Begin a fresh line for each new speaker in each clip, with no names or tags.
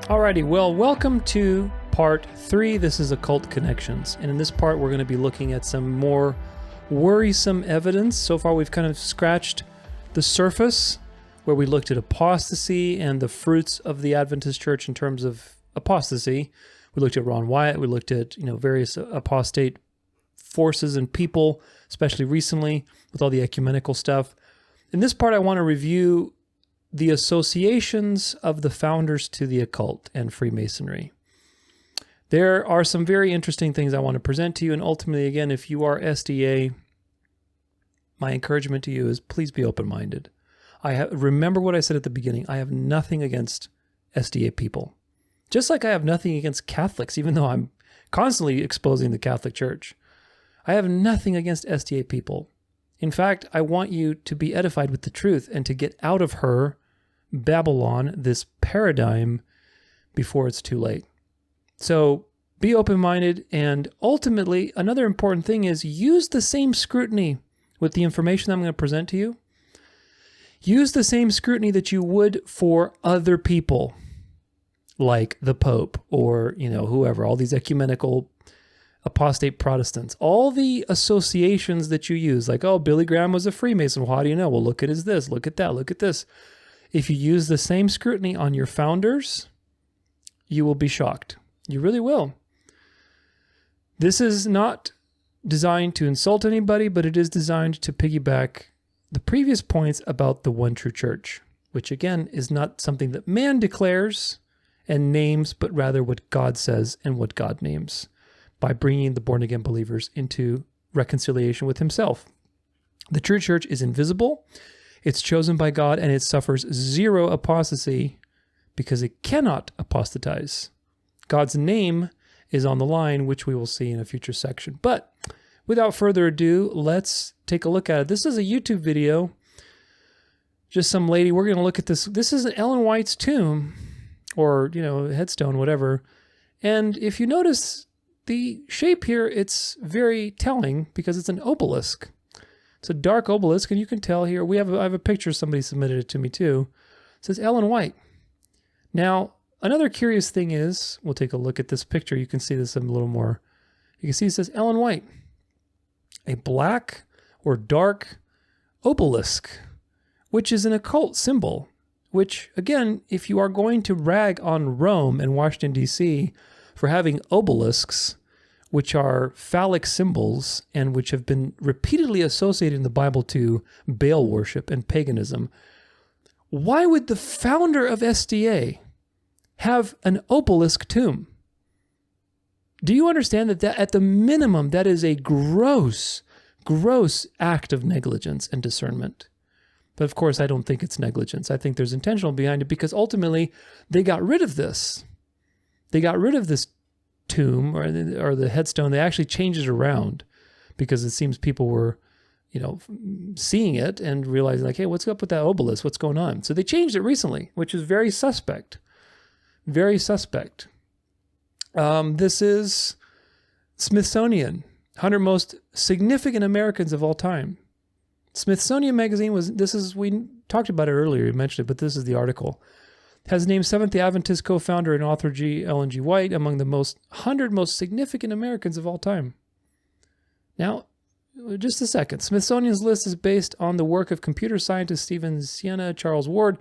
Alrighty, well, welcome to part 3. This is Occult Connections. And in this part, we're going to be looking at some more worrisome evidence. So far, we've kind of scratched the surface, where we looked at apostasy and the fruits of the Adventist church in terms of apostasy. We looked at Ron Wyatt. We looked at, various apostate forces and people, especially recently with all the ecumenical stuff. In this part, I want to review the associations of the founders to the occult and Freemasonry. There are some very interesting things I want to present to you, and ultimately, again, if you are SDA, my encouragement to you is please be open-minded. Remember what I said at the beginning. I have nothing against SDA people. Just like I have nothing against Catholics, even though I'm constantly exposing the Catholic Church. I have nothing against SDA people. In fact, I want you to be edified with the truth and to get out of her Babylon, this paradigm, before it's too late. So be open-minded, and ultimately, another important thing is use the same scrutiny with the information I'm going to present to you. Use the same scrutiny that you would for other people, like the Pope or, whoever, all these ecumenical apostate Protestants. All the associations that you use, like, oh, Billy Graham was a Freemason. Well, how do you know? Well, look at his this, look at that, look at this. If you use the same scrutiny on your founders, you will be shocked. You really will. This is not designed to insult anybody, but it is designed to piggyback the previous points about the one true church, which again is not something that man declares and names, but rather what God says and what God names, by bringing the born-again believers into reconciliation with himself. The true church is invisible, it's chosen by God, and it suffers zero apostasy because it cannot apostatize. God's name is on the line, which we will see in a future section. But without further ado, let's take a look at it. This is a YouTube video. Just some lady, we're going to look at this. This is Ellen White's tomb, or, headstone, whatever. And if you notice the shape here, it's very telling because it's an obelisk. It's a dark obelisk, and you can tell here. I have a picture. Somebody submitted it to me too. It says Ellen White. Now, another curious thing is, we'll take a look at this picture. You can see this a little more. You can see it says Ellen White, a black or dark obelisk, which is an occult symbol. Which, again, if you are going to rag on Rome and Washington, D.C. for having obelisks, which are phallic symbols and which have been repeatedly associated in the Bible to Baal worship and paganism, why would the founder of SDA have an obelisk tomb? Do you understand that at the minimum, that is a gross act of negligence and discernment? But of course, I don't think it's negligence. I think there's intentional behind it because ultimately they got rid of this. They got rid of this tomb or the headstone. They actually changed it around because it seems people were, seeing it and realizing like, hey, what's up with that obelisk? What's going on? So they changed it recently, which is very suspect. Very suspect. This is Smithsonian, 100 most significant Americans of all time. Smithsonian Magazine we talked about it earlier, we mentioned it, but this is the article. Has named Seventh-day Adventist co-founder and author Ellen G. White among the 100 most significant Americans of all time. Now, just a second. Smithsonian's list is based on the work of computer scientist Stephen Siena, Charles Ward,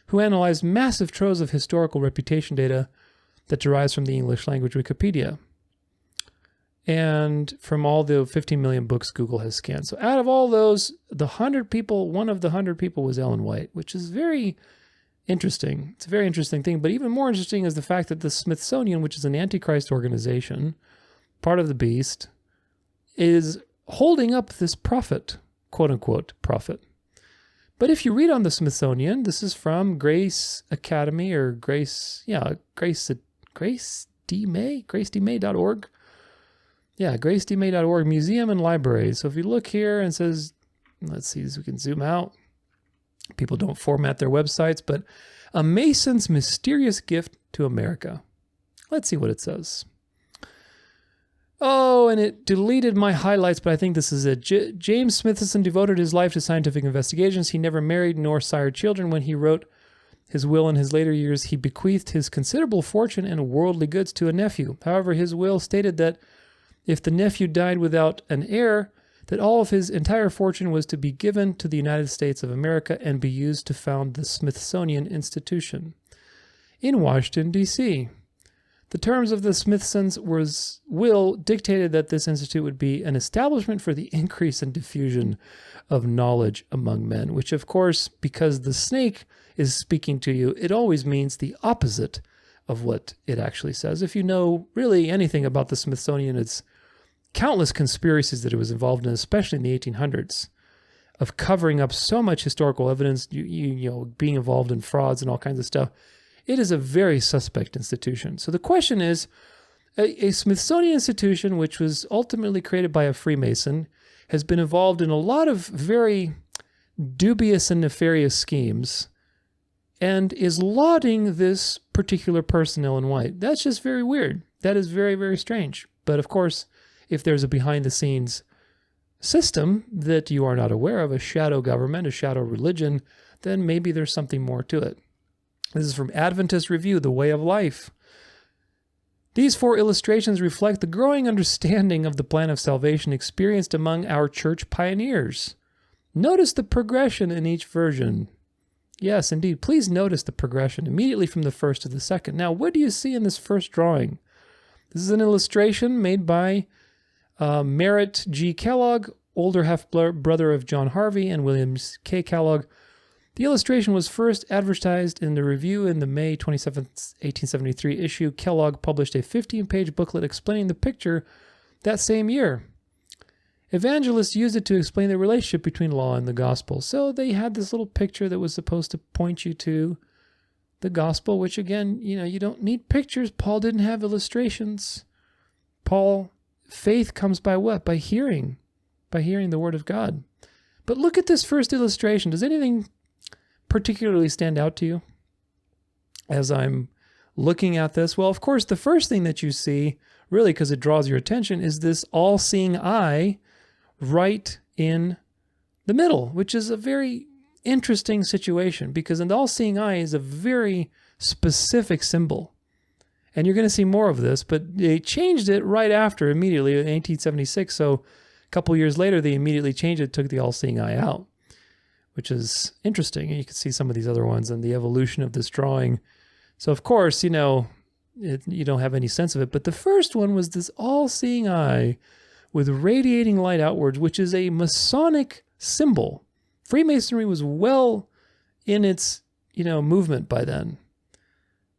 who analyzed massive troves of historical reputation data that derives from the English language Wikipedia and from all the 15 million books Google has scanned. So out of all those, one of the 100 people was Ellen White, which is very interesting. It's a very interesting thing. But even more interesting is the fact that the Smithsonian, which is an Antichrist organization, part of the beast, is holding up this prophet, quote-unquote prophet. But if you read on the Smithsonian, this is from Grace Academy or gracedmay.org. Yeah, gracedmay.org, museum and library. So if you look here and it says, let's see if we can zoom out. People don't format their websites, but a Mason's mysterious gift to America. Let's see what it says. Oh, and it deleted my highlights, but I think this is it. James Smithson devoted his life to scientific investigations. He never married nor sired children. When he wrote his will in his later years, he bequeathed his considerable fortune and worldly goods to a nephew. However, his will stated that if the nephew died without an heir, that all of his entire fortune was to be given to the United States of America and be used to found the Smithsonian Institution in Washington, D.C. The terms of the Smithson's will dictated that this institute would be an establishment for the increase and diffusion of knowledge among men, which, of course, because the snake is speaking to you, it always means the opposite of what it actually says. If you know really anything about the Smithsonian, it's countless conspiracies that it was involved in, especially in the 1800s, of covering up so much historical evidence, you know, being involved in frauds and all kinds of stuff. It is a very suspect institution. So the question is, a Smithsonian institution, which was ultimately created by a Freemason, has been involved in a lot of very dubious and nefarious schemes, and is lauding this particular person, Ellen White. That's just very weird. That is very, very strange. But of course, if there's a behind-the-scenes system that you are not aware of, a shadow government, a shadow religion, then maybe there's something more to it. This is from Adventist Review, The Way of Life. These 4 illustrations reflect the growing understanding of the plan of salvation experienced among our church pioneers. Notice the progression in each version. Yes, indeed. Please notice the progression immediately from the first to the second. Now, what do you see in this first drawing? This is an illustration made by Merritt G. Kellogg, older half-brother of John Harvey and William K. Kellogg. The illustration was first advertised in the Review in the May 27, 1873 issue. Kellogg published a 15-page booklet explaining the picture that same year. Evangelists used it to explain the relationship between law and the gospel. So they had this little picture that was supposed to point you to the gospel, which again, you know, you don't need pictures. Paul didn't have illustrations. Faith comes by what? By hearing the word of God. But look at this first illustration. Does anything particularly stand out to you as I'm looking at this? Well, of course, the first thing that you see, really because it draws your attention, is this all-seeing eye right in the middle, which is a very interesting situation because an all-seeing eye is a very specific symbol. And you're going to see more of this, but they changed it right after, immediately, in 1876. So a couple years later, they immediately changed it, took the all-seeing eye out, which is interesting. And you can see some of these other ones and the evolution of this drawing. So, of course, you know, you don't have any sense of it. But the first one was this all-seeing eye with radiating light outwards, which is a Masonic symbol. Freemasonry was well in its, movement by then.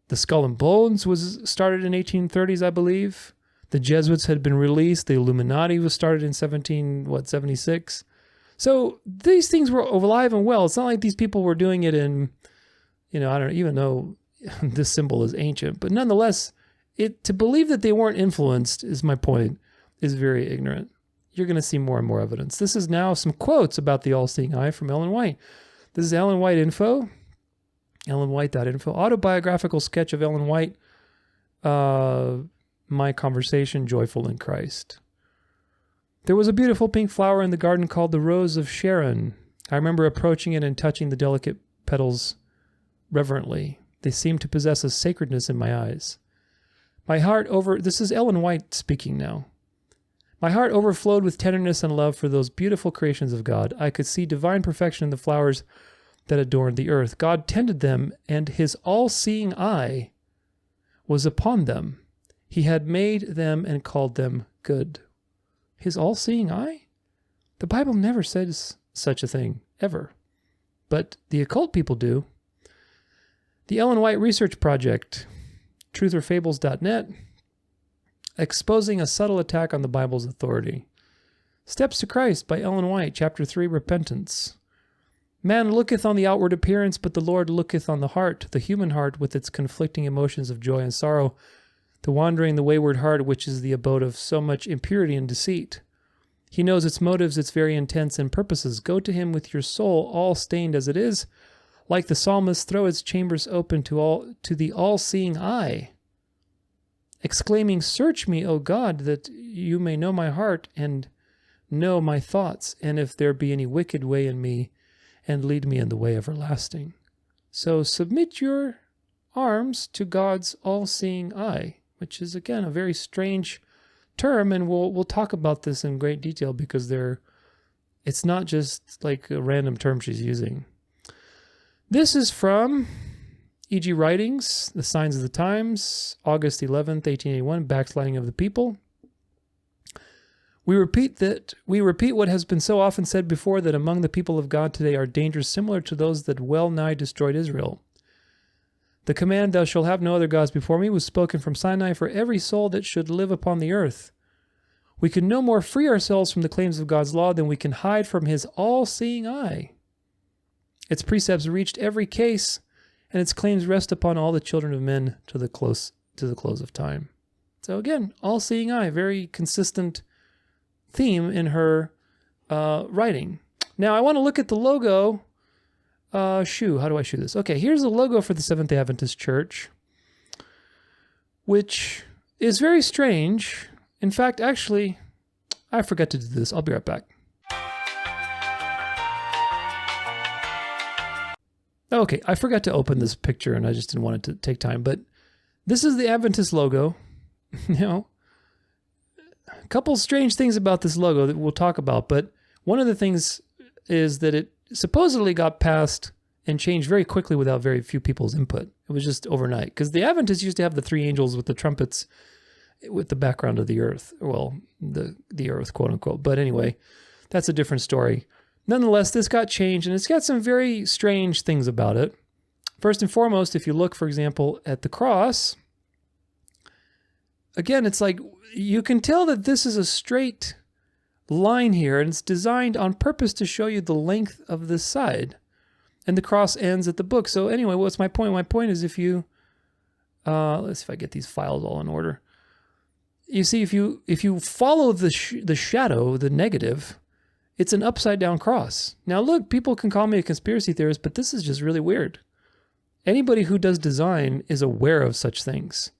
The Skull and Bones was started in 1830s, I believe. The Jesuits had been released. The Illuminati was started in 76. So these things were alive and well. It's not like these people were doing it in, I don't even know this symbol is ancient, but nonetheless, to believe that they weren't influenced, is my point, is very ignorant. You're going to see more and more evidence. This is now some quotes about the all-seeing eye from Ellen White. This is Ellen White info, ellenwhite.info, autobiographical sketch of Ellen White, my conversation, joyful in Christ. There was a beautiful pink flower in the garden called the Rose of Sharon. I remember approaching it and touching the delicate petals reverently. They seemed to possess a sacredness in my eyes. This is Ellen White speaking now. My heart overflowed with tenderness and love for those beautiful creations of God. I could see divine perfection in the flowers that adorned the earth. God tended them, and his all-seeing eye was upon them. He had made them and called them good. His all-seeing eye? The Bible never says such a thing, ever. But the occult people do. The Ellen White Research Project, trutherfables.net, exposing a subtle attack on the Bible's authority. Steps to Christ by Ellen White, Chapter 3, Repentance. Man looketh on the outward appearance, but the Lord looketh on the heart, the human heart with its conflicting emotions of joy and sorrow, the wandering, the wayward heart, which is the abode of so much impurity and deceit. He knows its motives, its very intents and purposes. Go to him with your soul, all stained as it is. Like the psalmist, throw its chambers open to the all-seeing eye, exclaiming, "Search me, O God, that you may know my heart and know my thoughts, and if there be any wicked way in me, and lead me in the way everlasting." So submit your arms to God's all-seeing eye, which is, again, a very strange term, and we'll talk about this in great detail because it's not just like a random term she's using. This is from E.G. Writings, The Signs of the Times, August 11th, 1881, Backsliding of the People. We repeat what has been so often said before, that among the people of God today are dangers similar to those that well nigh destroyed Israel. The command, "Thou shalt have no other gods before me," was spoken from Sinai for every soul that should live upon the earth. We can no more free ourselves from the claims of God's law than we can hide from his all-seeing eye. Its precepts reached every case, and its claims rest upon all the children of men to the close of time. So again, all-seeing eye, very consistent theme in her writing. Now I want to look at the logo. How do I shoe this? Okay, here's the logo for the Seventh-day Adventist Church, which is very strange. In fact, actually, I forgot to do this. I'll be right back. Okay, I forgot to open this picture, and I just didn't want it to take time, but this is the Adventist logo. A couple strange things about this logo that we'll talk about, but one of the things is that it supposedly got passed and changed very quickly without very few people's input. It was just overnight, because the Adventists used to have the three angels with the trumpets with the background of the earth. Well, the earth, quote unquote. But anyway, that's a different story. Nonetheless, this got changed, and it's got some very strange things about it. First and foremost, if you look, for example, at the cross, again, it's like you can tell that this is a straight line here, and it's designed on purpose to show you the length of this side. And the cross ends at the book. So anyway, what's my point? My point is, if you, let's see if I get these files all in order. You see, if you follow the shadow, the negative, it's an upside down cross. Now look, people can call me a conspiracy theorist, but this is just really weird. Anybody who does design is aware of such things.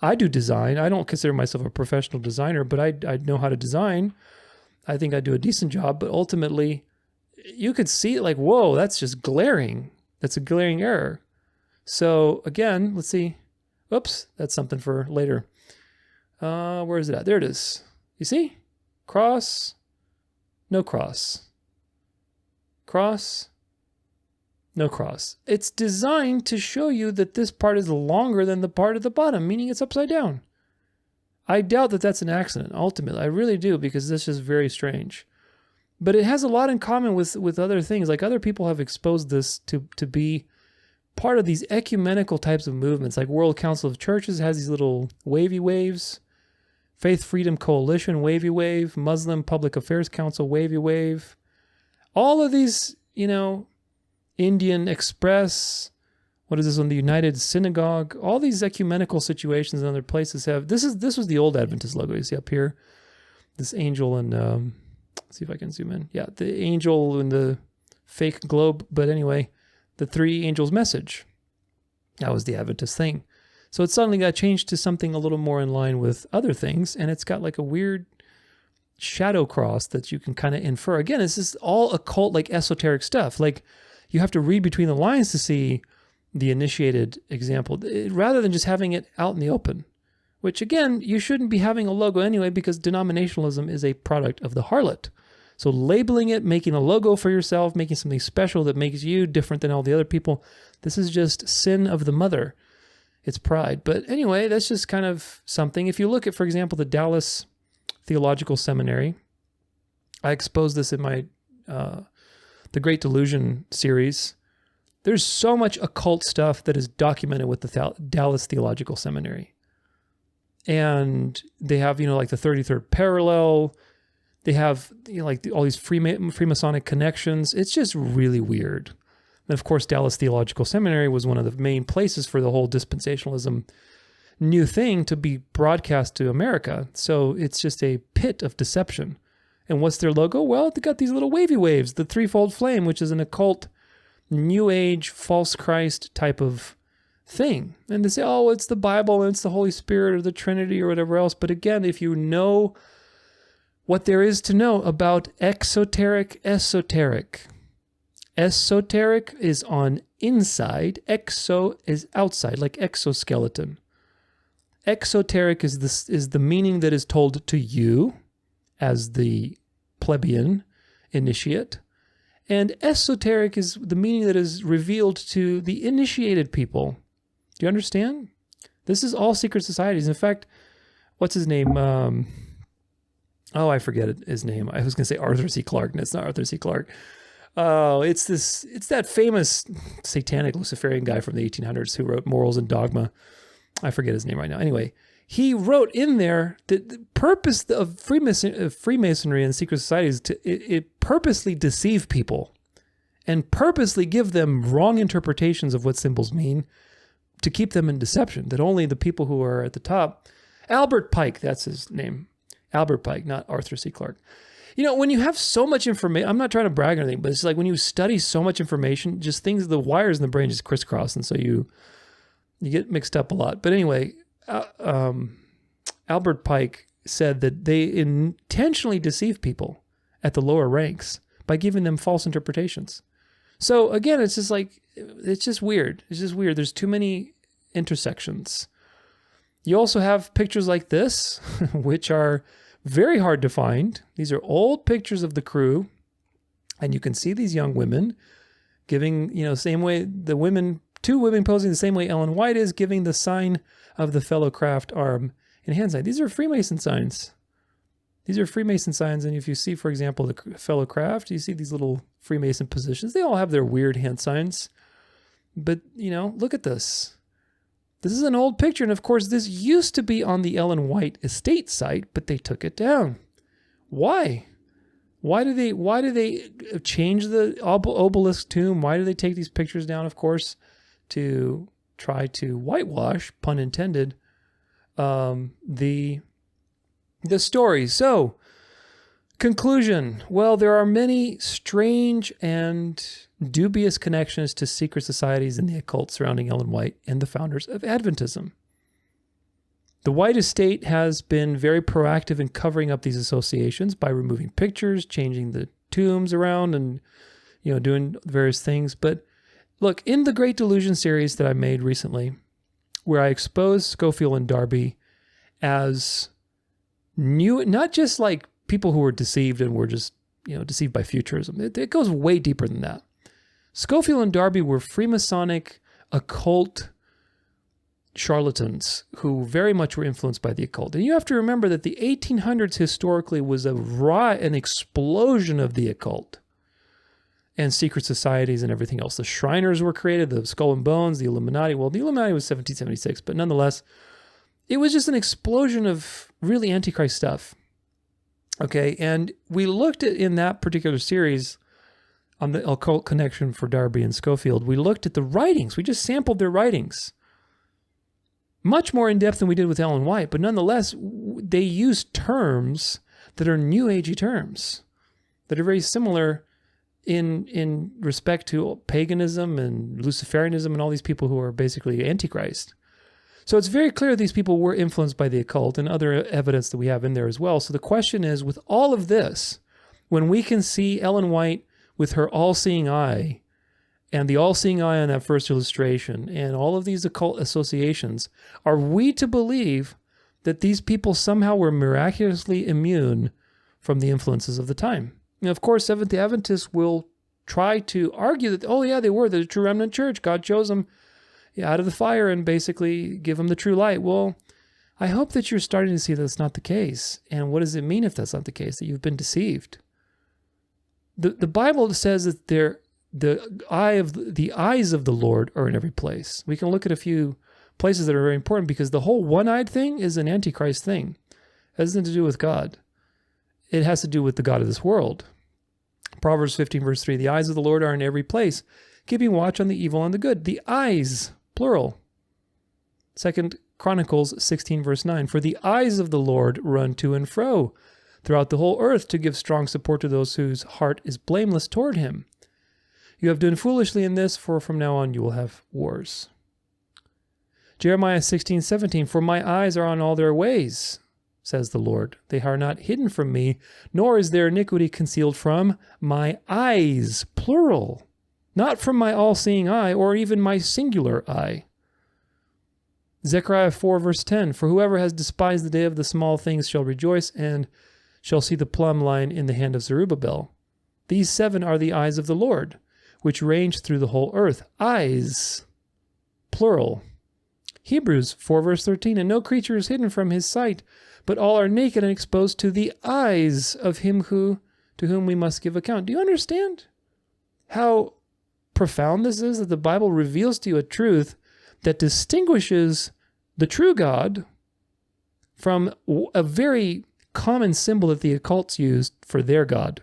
I do design. I don't consider myself a professional designer, but I know how to design. I think I do a decent job, but ultimately you could see it like, whoa, that's just glaring. That's a glaring error. So again, let's see. Oops, that's something for later. Where is it at? There it is. You see? Cross, no cross. Cross, no cross. It's designed to show you that this part is longer than the part at the bottom, meaning it's upside down. I doubt that that's an accident, ultimately. I really do, because this is very strange. But it has a lot in common with other things. Like, other people have exposed this to be part of these ecumenical types of movements. Like World Council of Churches has these little wavy waves. Faith Freedom Coalition, wavy wave. Muslim Public Affairs Council, wavy wave. All of these, Indian Express, what is this one? The United Synagogue. All these ecumenical situations in other places have. This was the old Adventist logo. You see up here, this angel and let's see if I can zoom in. Yeah, the angel and the fake globe. But anyway, the three angels message. That was the Adventist thing. So it suddenly got changed to something a little more in line with other things, and it's got like a weird shadow cross that you can kind of infer. Again, this is all occult, like esoteric stuff. Like, you have to read between the lines to see the initiated example, rather than just having it out in the open, which again, you shouldn't be having a logo anyway, because denominationalism is a product of the harlot. So labeling it, making a logo for yourself, making something special that makes you different than all the other people, this is just sin of the mother. It's pride. But anyway, that's just kind of something. If you look at, for example, the Dallas Theological Seminary, I exposed this in my the Great Delusion series. There's so much occult stuff that is documented with the Dallas Theological Seminary. And they have, like the 33rd parallel. They have, all these Freemasonic connections. It's just really weird. And of course, Dallas Theological Seminary was one of the main places for the whole dispensationalism new thing to be broadcast to America. So it's just a pit of deception. And what's their logo? Well, they got these little wavy waves, the threefold flame, which is an occult, New Age, false Christ type of thing. And they say, oh, it's the Bible and it's the Holy Spirit or the Trinity or whatever else. But again, if you know what there is to know about esoteric, Esoteric is on inside. Exo is outside, like exoskeleton. Exoteric is the meaning that is told to you as the plebeian initiate. And esoteric is the meaning that is revealed to the initiated people. Do you understand? This is all secret societies. In fact, what's his name? I forget his name. I was going to say Arthur C. Clarke, and it's not Arthur C. Clarke. Oh, it's that famous satanic Luciferian guy from the 1800s who wrote Morals and Dogma. I forget his name right now. Anyway, he wrote in there that the purpose of Freemasonry and secret societies is to purposely deceive people and purposely give them wrong interpretations of what symbols mean to keep them in deception, that only the people who are at the top. Albert Pike, that's his name. Albert Pike, not Arthur C. Clarke. You know, when you have so much information, I'm not trying to brag or anything, but it's like when you study so much information, just the wires in the brain just crisscross, and so you get mixed up a lot. But anyway, Albert Pike said that they intentionally deceive people at the lower ranks by giving them false interpretations. So again, it's just weird. It's just weird. There's too many intersections. You also have pictures like this, which are very hard to find. These are old pictures of the crew, and you can see these young women giving, same way two women posing the same way Ellen White is, giving the sign of the fellow craft arm and hand sign. These are Freemason signs. And if you see, for example, the fellow craft, you see these little Freemason positions. They all have their weird hand signs. But, look at this. This is an old picture, and of course, this used to be on the Ellen White estate site, but they took it down. Why? Why do they change the obelisk tomb? Why do they take these pictures down? Of course, to try to whitewash, pun intended, the story. So, conclusion. Well, there are many strange and dubious connections to secret societies and the occult surrounding Ellen White and the founders of Adventism. The White estate has been very proactive in covering up these associations by removing pictures, changing the tombs around, and doing various things. But look, in the Great Delusion series that I made recently, where I exposed Scofield and Darby as new, not just like people who were deceived and were just deceived by futurism. It goes way deeper than that. Scofield and Darby were Freemasonic occult charlatans who very much were influenced by the occult. And you have to remember that the 1800s historically was an explosion of the occult and secret societies and everything else. The Shriners were created, the Skull and Bones, the Illuminati. Well, the Illuminati was 1776, but nonetheless, it was just an explosion of really Antichrist stuff. Okay, and we looked at, in that particular series, on the occult connection for Darby and Scofield, we looked at the writings. We just sampled their writings. Much more in depth than we did with Ellen White, but nonetheless, they use terms that are New Agey terms, that are very similar in respect to paganism and Luciferianism and all these people who are basically Antichrist. So it's very clear these people were influenced by the occult and other evidence that we have in there as well. So the question is, with all of this, when we can see Ellen White with her all-seeing eye, and the all-seeing eye on that first illustration, and all of these occult associations, are we to believe that these people somehow were miraculously immune from the influences of the time? And of course, Seventh-day Adventists will try to argue that, oh yeah, they were the true remnant church. God chose them out of the fire and basically give them the true light. Well, I hope that you're starting to see that it's not the case. And what does it mean if that's not the case, that you've been deceived? The Bible says that the eyes of the Lord are in every place. We can look at a few places that are very important, because the whole one-eyed thing is an Antichrist thing. It has nothing to do with God. It has to do with the God of this world. Proverbs 15 verse 3, the eyes of the Lord are in every place, keeping watch on the evil and the good. The eyes, plural. 2 Chronicles 16 verse 9, for the eyes of the Lord run to and fro throughout the whole earth to give strong support to those whose heart is blameless toward him. You have done foolishly in this, for from now on you will have wars. Jeremiah 16:17, for my eyes are on all their ways, says the Lord. They are not hidden from me, nor is their iniquity concealed from my eyes, plural. not from my all-seeing eye or even my singular eye. Zechariah 4 verse 10, for whoever has despised the day of the small things shall rejoice and shall see the plumb line in the hand of Zerubbabel. These 7 are the eyes of the Lord, which range through the whole earth. Eyes, plural. Hebrews 4 verse 13, and no creature is hidden from his sight, but all are naked and exposed to the eyes of him to whom we must give account. Do you understand how profound this is, that the Bible reveals to you a truth that distinguishes the true God from a very common symbol that the occults used for their God?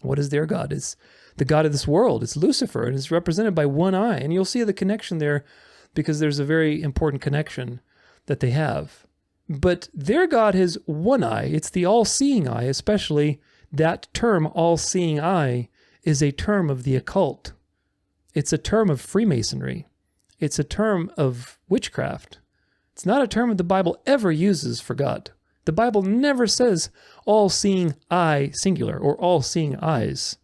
What is their God? It's the God of this world. It's Lucifer, and it's represented by one eye. And you'll see the connection there because there's a very important connection that they have. But their God has one eye. It's the all-seeing eye, especially that term, all-seeing eye, is a term of the occult. It's a term of Freemasonry. It's a term of witchcraft. It's not a term that the Bible ever uses for God. The Bible never says all-seeing eye, singular, or all-seeing eyes.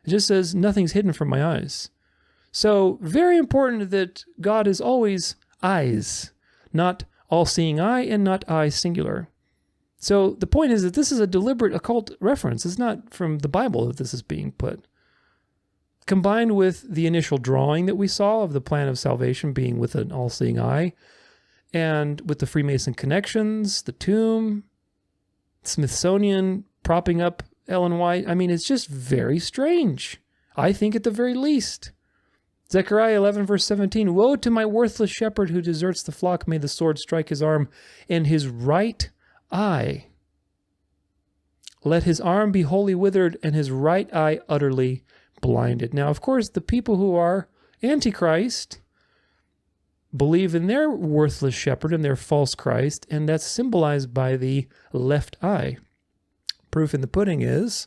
It just says nothing's hidden from my eyes. So very important that God is always eyes, not all-seeing eye and not eye singular. So the point is that this is a deliberate occult reference. It's not from the Bible that this is being put. Combined with the initial drawing that we saw of the plan of salvation being with an all-seeing eye, and with the Freemason connections, the tomb, Smithsonian propping up Ellen White, I mean, it's just very strange, I think, at the very least. Zechariah 11 verse 17, woe to my worthless shepherd who deserts the flock, may the sword strike his arm and his right eye. Let his arm be wholly withered and his right eye utterly blinded. Now, of course, the people who are Antichrist believe in their worthless shepherd and their false Christ, and that's symbolized by the left eye. Proof in the pudding is,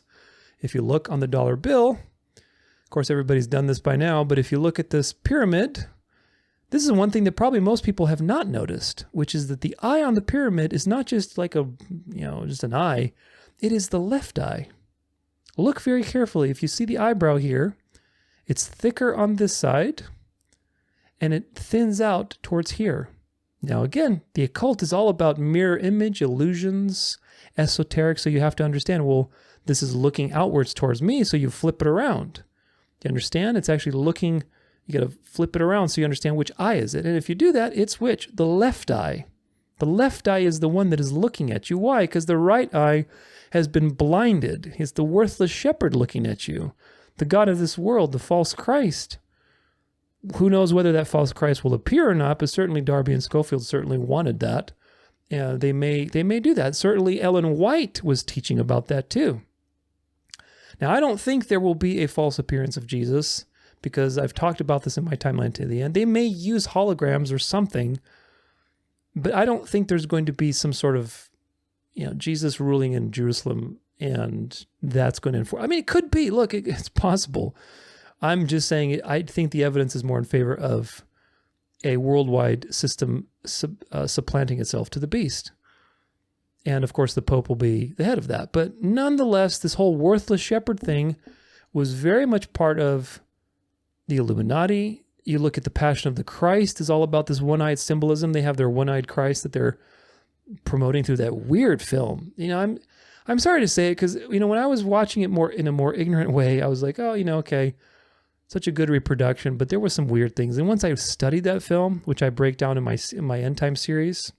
if you look on the dollar bill, of course everybody's done this by now, but if you look at this pyramid, this is one thing that probably most people have not noticed, which is that the eye on the pyramid is not just like just an eye, it is the left eye. Look very carefully. If you see the eyebrow here, it's thicker on this side, and it thins out towards here. Now again, the occult is all about mirror image, illusions, esoteric, so you have to understand, well, this is looking outwards towards me, so you flip it around. You understand? It's actually looking, you got to flip it around so you understand which eye is it. And if you do that, it's which? The left eye. The left eye is the one that is looking at you. Why? Because the right eye has been blinded. It's the worthless shepherd looking at you. The God of this world, the false Christ. Who knows whether that false Christ will appear or not, but certainly Darby and Schofield certainly wanted that. They may do that. Certainly Ellen White was teaching about that too. Now, I don't think there will be a false appearance of Jesus, because I've talked about this in my timeline to the end. They may use holograms or something, but I don't think there's going to be some sort of, Jesus ruling in Jerusalem, and that's going to enforce. I mean, it could be. Look, it's possible. I'm just saying, I think the evidence is more in favor of a worldwide system supplanting itself to the beast. And of course, the Pope will be the head of that. But nonetheless, this whole worthless shepherd thing was very much part of the Illuminati. You look at the Passion of the Christ is all about this one-eyed symbolism. They have their one-eyed Christ that they're promoting through that weird film. I'm sorry to say it, because when I was watching it more in a more ignorant way, I was like, oh, okay, such a good reproduction, but there were some weird things. And once I studied that film, which I break down in my End Time series,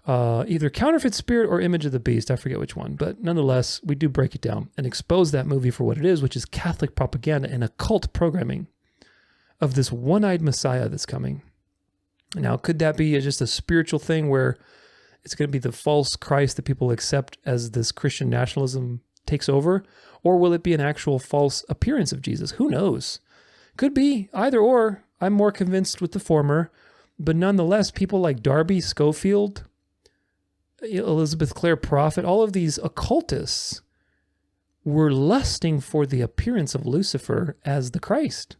either Counterfeit Spirit or Image of the Beast, I forget which one, but nonetheless, we do break it down and expose that movie for what it is, which is Catholic propaganda and occult programming of this one-eyed Messiah that's coming. Now, could that be just a spiritual thing where it's going to be the false Christ that people accept as this Christian nationalism takes over? Or will it be an actual false appearance of Jesus? Who knows? Could be either or. I'm more convinced with the former. But nonetheless, people like Darby, Schofield, Elizabeth Clare Prophet, all of these occultists were lusting for the appearance of Lucifer as the Christ.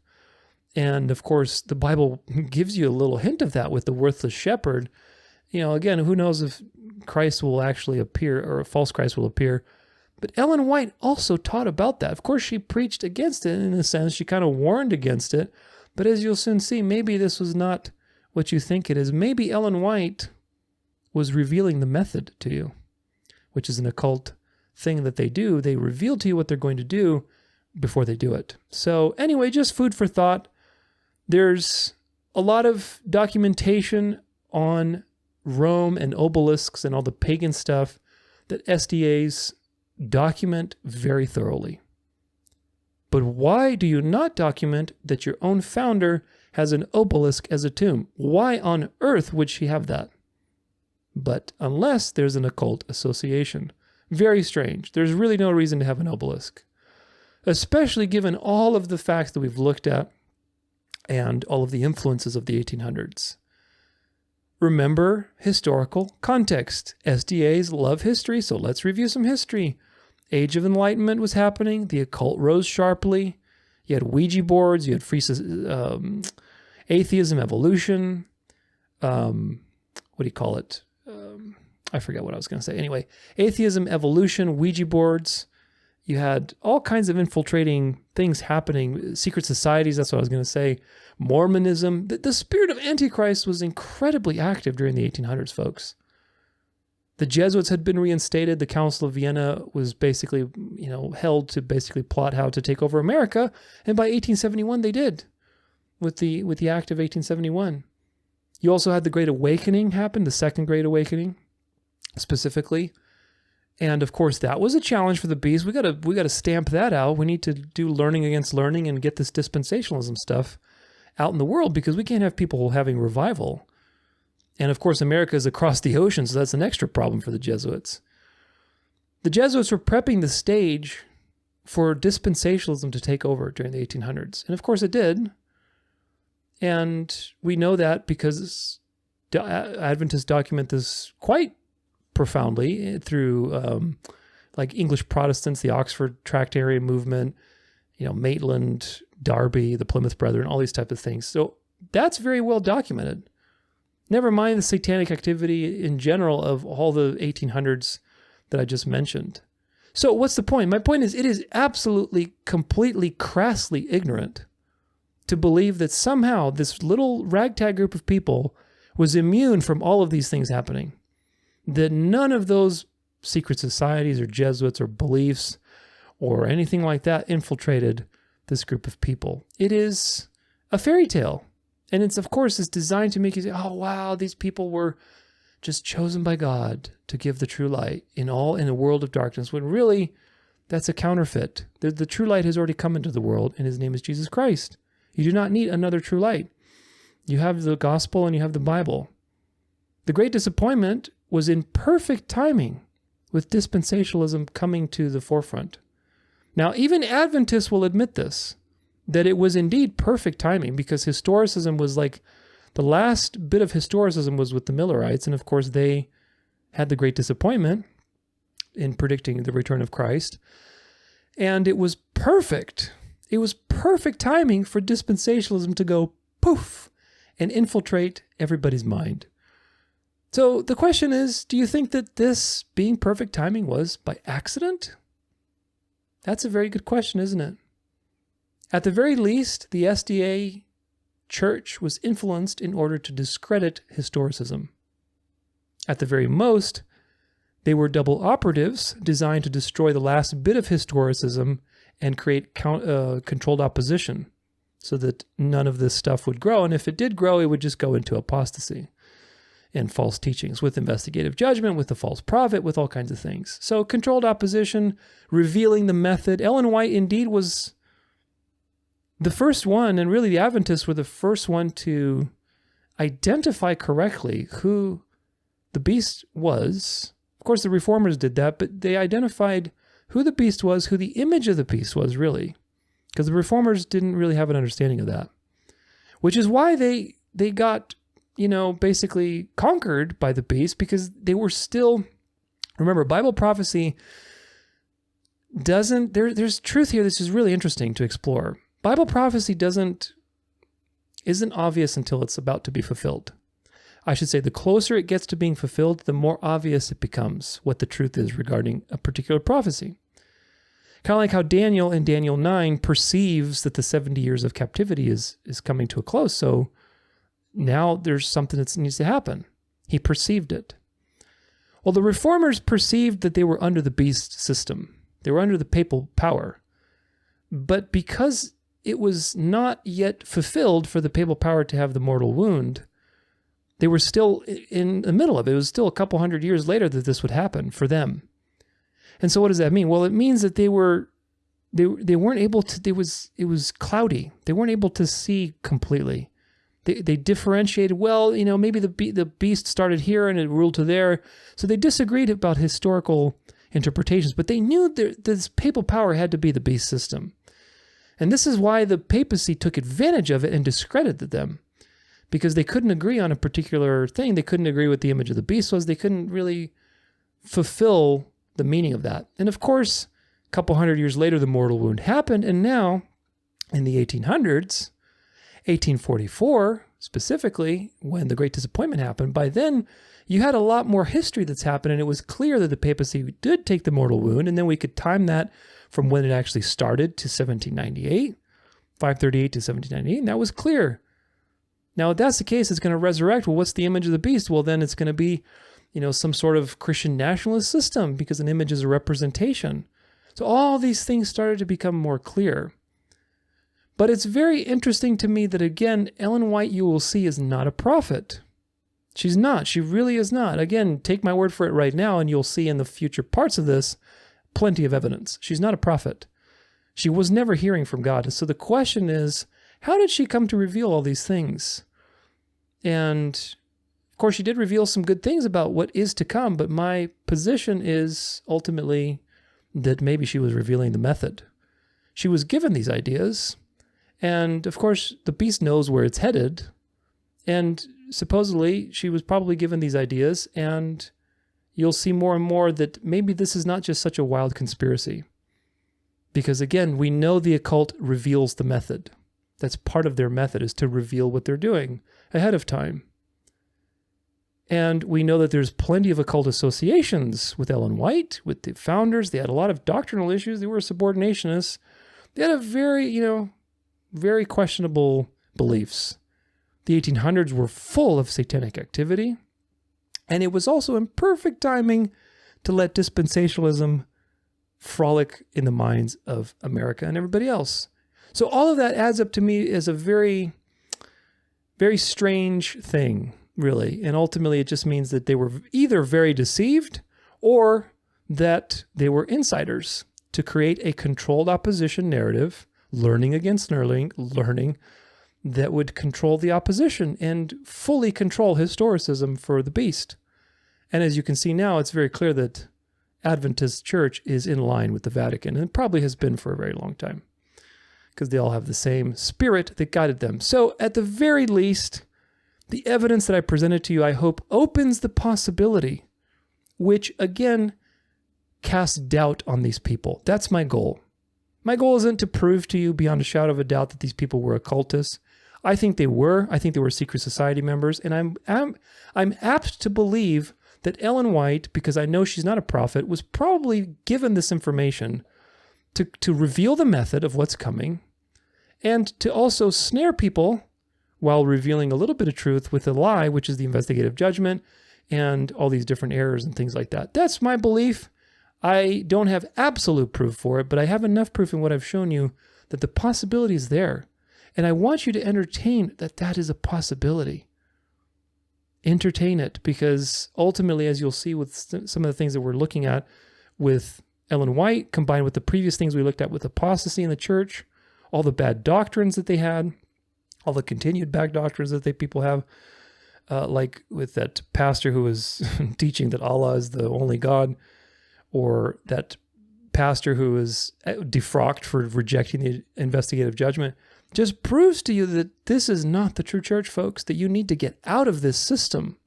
And of course, the Bible gives you a little hint of that with the worthless shepherd. Again, who knows if Christ will actually appear or a false Christ will appear. But Ellen White also taught about that. Of course, she preached against it in a sense. She kind of warned against it. But as you'll soon see, maybe this was not what you think it is. Maybe Ellen White was revealing the method to you, which is an occult thing that they do. They reveal to you what they're going to do before they do it. So anyway, just food for thought. There's a lot of documentation on Rome and obelisks and all the pagan stuff that SDAs document very thoroughly. But why do you not document that your own founder has an obelisk as a tomb? Why on earth would she have that? But unless there's an occult association. Very strange. There's really no reason to have an obelisk, especially given all of the facts that we've looked at and all of the influences of the 1800s. Remember historical context. SDAs love history, so let's review some history. Age of Enlightenment was happening. The occult rose sharply. You had Ouija boards. You had atheism, evolution. What do you call it? I forget what I was going to say. Anyway, atheism, evolution, Ouija boards. You had all kinds of infiltrating things happening. Secret societies, that's what I was going to say. Mormonism. The spirit of Antichrist was incredibly active during the 1800s, folks. The Jesuits had been reinstated. The Council of Vienna was basically, held to basically plot how to take over America. And by 1871, they did, with the Act of 1871. You also had the Great Awakening happen, the Second Great Awakening, specifically. And of course, that was a challenge for the beast. We gotta stamp that out. We need to do learning against learning and get this dispensationalism stuff out in the world, because we can't have people having revival. And of course, America is across the ocean, so that's an extra problem for the Jesuits. The Jesuits were prepping the stage for dispensationalism to take over during the 1800s. And of course it did. And we know that because Adventists document this quite profoundly through like English Protestants, the Oxford Tractarian movement, Maitland, Darby, the Plymouth Brethren, all these type of things. So that's very well documented. Never mind the satanic activity in general of all the 1800s that I just mentioned. So what's the point? My point is, it is absolutely, completely, crassly ignorant to believe that somehow this little ragtag group of people was immune from all of these things happening. That none of those secret societies or Jesuits or beliefs or anything like that infiltrated this group of people. It is a fairy tale. And it's, of course, it's designed to make you say, oh, wow, these people were just chosen by God to give the true light in a world of darkness, when really that's a counterfeit. The true light has already come into the world, and his name is Jesus Christ. You do not need another true light. You have the gospel and you have the Bible. The great disappointment was in perfect timing with dispensationalism coming to the forefront. Now, even Adventists will admit this, that it was indeed perfect timing, because historicism was like, the last bit of historicism was with the Millerites, and of course they had the great disappointment in predicting the return of Christ. And it was perfect. It was perfect timing for dispensationalism to go poof and infiltrate everybody's mind. So the question is, do you think that this being perfect timing was by accident? That's a very good question, isn't it? At the very least, the SDA church was influenced in order to discredit historicism. At the very most, they were double operatives designed to destroy the last bit of historicism and create controlled opposition so that none of this stuff would grow. And if it did grow, it would just go into apostasy and false teachings with investigative judgment, with the false prophet, with all kinds of things. So controlled opposition, revealing the method. Ellen White indeed was the first one, and really the Adventists were the first one to identify correctly who the beast was. Of course, the Reformers did that, but they identified who the beast was, who the image of the beast was, really. Because the Reformers didn't really have an understanding of that. Which is why they got, basically conquered by the beast, because they were still... Remember, Bible prophecy doesn't... There's truth here this is really interesting to explore. Bible prophecy isn't obvious until it's about to be fulfilled. I should say the closer it gets to being fulfilled, the more obvious it becomes what the truth is regarding a particular prophecy. Kind of like how Daniel in Daniel 9 perceives that the 70 years of captivity is coming to a close. So now there's something that needs to happen. He perceived it. Well, the reformers perceived that they were under the beast system. They were under the papal power. But because it was not yet fulfilled for the papal power to have the mortal wound, they were still in the middle of it. It was still a couple hundred years later that this would happen for them. And so what does that mean? Well, it means that they weren't able to, it was cloudy. They weren't able to see completely. They differentiated, well, maybe the beast started here and it ruled to there. So they disagreed about historical interpretations, but they knew this papal power had to be the beast system. And this is why the papacy took advantage of it and discredited them, because they couldn't agree on a particular thing. They couldn't agree what the image of the beast was. They couldn't really fulfill the meaning of that. And of course, a couple hundred years later, the mortal wound happened. And now in the 1800s, 1844 specifically, when the Great Disappointment happened, by then you had a lot more history that's happened, and it was clear that the papacy did take the mortal wound, and then we could time that from when it actually started to 1798, 538 to 1798, and that was clear. Now, if that's the case, it's going to resurrect. Well, what's the image of the beast? Well, then it's going to be, some sort of Christian nationalist system, because an image is a representation. So all these things started to become more clear. But it's very interesting to me that, again, Ellen White, you will see, is not a prophet. She's not. She really is not. Again, take my word for it right now, and you'll see in the future parts of this plenty of evidence. She's not a prophet. She was never hearing from God. And so the question is, how did she come to reveal all these things? And of course, she did reveal some good things about what is to come, but my position is ultimately that maybe she was revealing the method. She was given these ideas, and of course, the beast knows where it's headed, and supposedly she was probably given these ideas, and you'll see more and more that maybe this is not just such a wild conspiracy. Because again, we know the occult reveals the method. That's part of their method, is to reveal what they're doing ahead of time. And we know that there's plenty of occult associations with Ellen White, with the founders. They had a lot of doctrinal issues. They were subordinationists. They had a very questionable beliefs. The 1800s were full of satanic activity. And it was also in perfect timing to let dispensationalism frolic in the minds of America and everybody else. So all of that adds up to me as a very, very strange thing, really. And ultimately, it just means that they were either very deceived or that they were insiders to create a controlled opposition narrative, learning against learning that would control the opposition and fully control historicism for the beast. And as you can see now, it's very clear that Adventist Church is in line with the Vatican, and it probably has been for a very long time, because they all have the same spirit that guided them. So at the very least, the evidence that I presented to you, I hope, opens the possibility, which again casts doubt on these people. That's my goal. My goal isn't to prove to you beyond a shadow of a doubt that these people were occultists. I think they were. I think they were secret society members, and I'm apt to believe that Ellen White, because I know she's not a prophet, was probably given this information to reveal the method of what's coming, and to also snare people while revealing a little bit of truth with a lie, which is the investigative judgment and all these different errors and things like that. That's my belief. I don't have absolute proof for it, but I have enough proof in what I've shown you that the possibility is there. And I want you to entertain that that is a possibility. Entertain it, because ultimately, as you'll see with some of the things that we're looking at with Ellen White, combined with the previous things we looked at with apostasy in the church, all the bad doctrines that they had, all the continued bad doctrines that people have, like with that pastor who was teaching that Allah is the only God, or that pastor who was defrocked for rejecting the investigative judgment, just proves to you that this is not the true church, folks, that you need to get out of this system.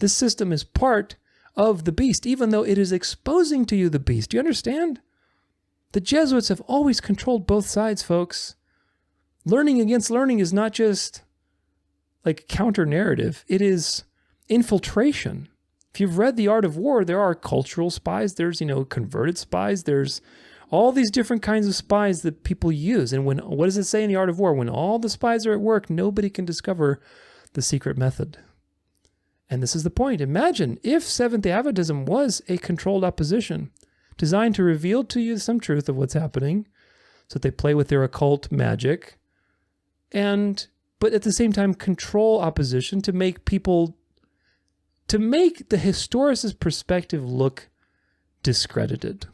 This system is part of the beast, even though it is exposing to you the beast. Do you understand? The Jesuits have always controlled both sides, folks. Learning against learning is not just like counter-narrative. It is infiltration. If you've read The Art of War, there are cultural spies. There's, converted spies. There's all these different kinds of spies that people use. And what does it say in The Art of War? When all the spies are at work, nobody can discover the secret method. And this is the point. Imagine if Seventh-day Adventism was a controlled opposition designed to reveal to you some truth of what's happening, so that they play with their occult magic, but at the same time control opposition to make the historicist perspective look discredited.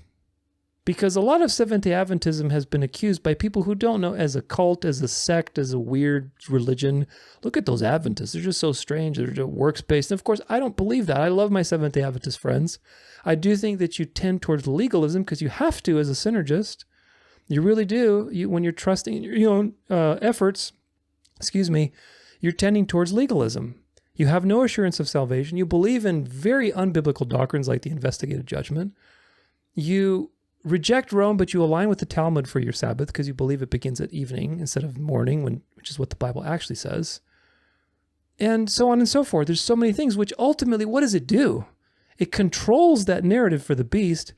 Because a lot of Seventh-day Adventism has been accused by people who don't know as a cult, as a sect, as a weird religion. Look at those Adventists. They're just so strange. They're just works-based. And of course, I don't believe that. I love my Seventh-day Adventist friends. I do think that you tend towards legalism because you have to as a synergist. You really do. When you're trusting in your own efforts, you're tending towards legalism. You have no assurance of salvation. You believe in very unbiblical doctrines like the investigative judgment. You reject Rome, but you align with the Talmud for your Sabbath because you believe it begins at evening instead of morning, which is what the Bible actually says. And so on and so forth. There's so many things, which ultimately, what does it do? It controls that narrative for the beast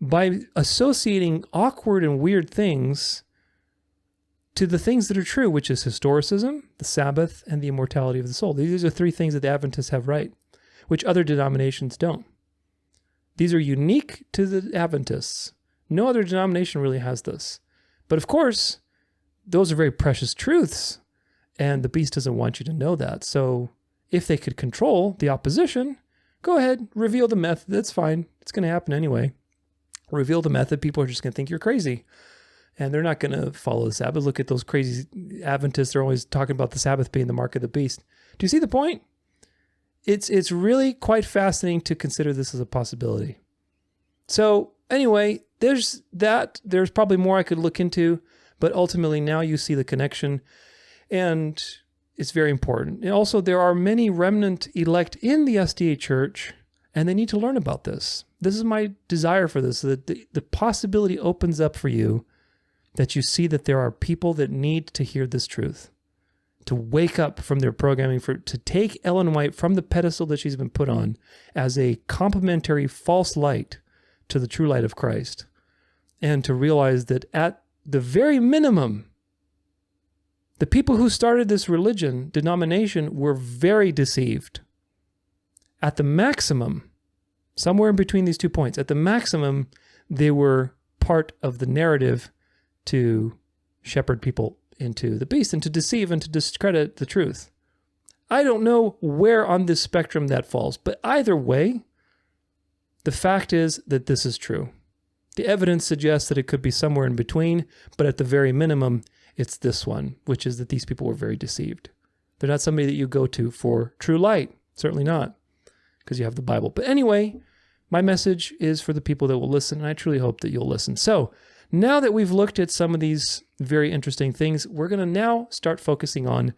by associating awkward and weird things to the things that are true, which is historicism, the Sabbath, and the immortality of the soul. These are three things that the Adventists have right, which other denominations don't. These are unique to the Adventists. No other denomination really has this. But of course, those are very precious truths, and the beast doesn't want you to know that. So if they could control the opposition, go ahead, reveal the method. That's fine. It's going to happen anyway. Reveal the method. People are just going to think you're crazy. And they're not going to follow the Sabbath. Look at those crazy Adventists. They're always talking about the Sabbath being the mark of the beast. Do you see the point? It's really quite fascinating to consider this as a possibility. So anyway, there's that. There's probably more I could look into, but ultimately now you see the connection, and it's very important. And also, there are many remnant elect in the SDA church, and they need to learn about this. This is my desire for this, so that the possibility opens up for you, that you see that there are people that need to hear this truth, to wake up from their programming, to take Ellen White from the pedestal that she's been put on as a complementary false light to the true light of Christ, and to realize that at the very minimum, the people who started this denomination, were very deceived. At the maximum, somewhere in between these 2 points, at the maximum, they were part of the narrative to shepherd people into the beast and to deceive and to discredit the truth. I don't know where on this spectrum that falls, but either way, the fact is that this is true. The evidence suggests that it could be somewhere in between, but at the very minimum, it's this one, which is that these people were very deceived. They're not somebody that you go to for true light. Certainly not, because you have the Bible. But anyway, my message is for the people that will listen, and I truly hope that you'll listen. So now that we've looked at some of these very interesting things, we're going to now start focusing on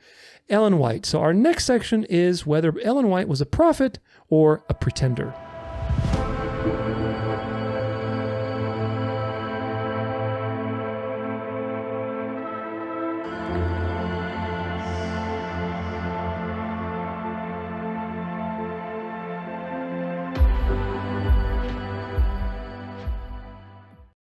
Ellen White. So our next section is whether Ellen White was a prophet or a pretender.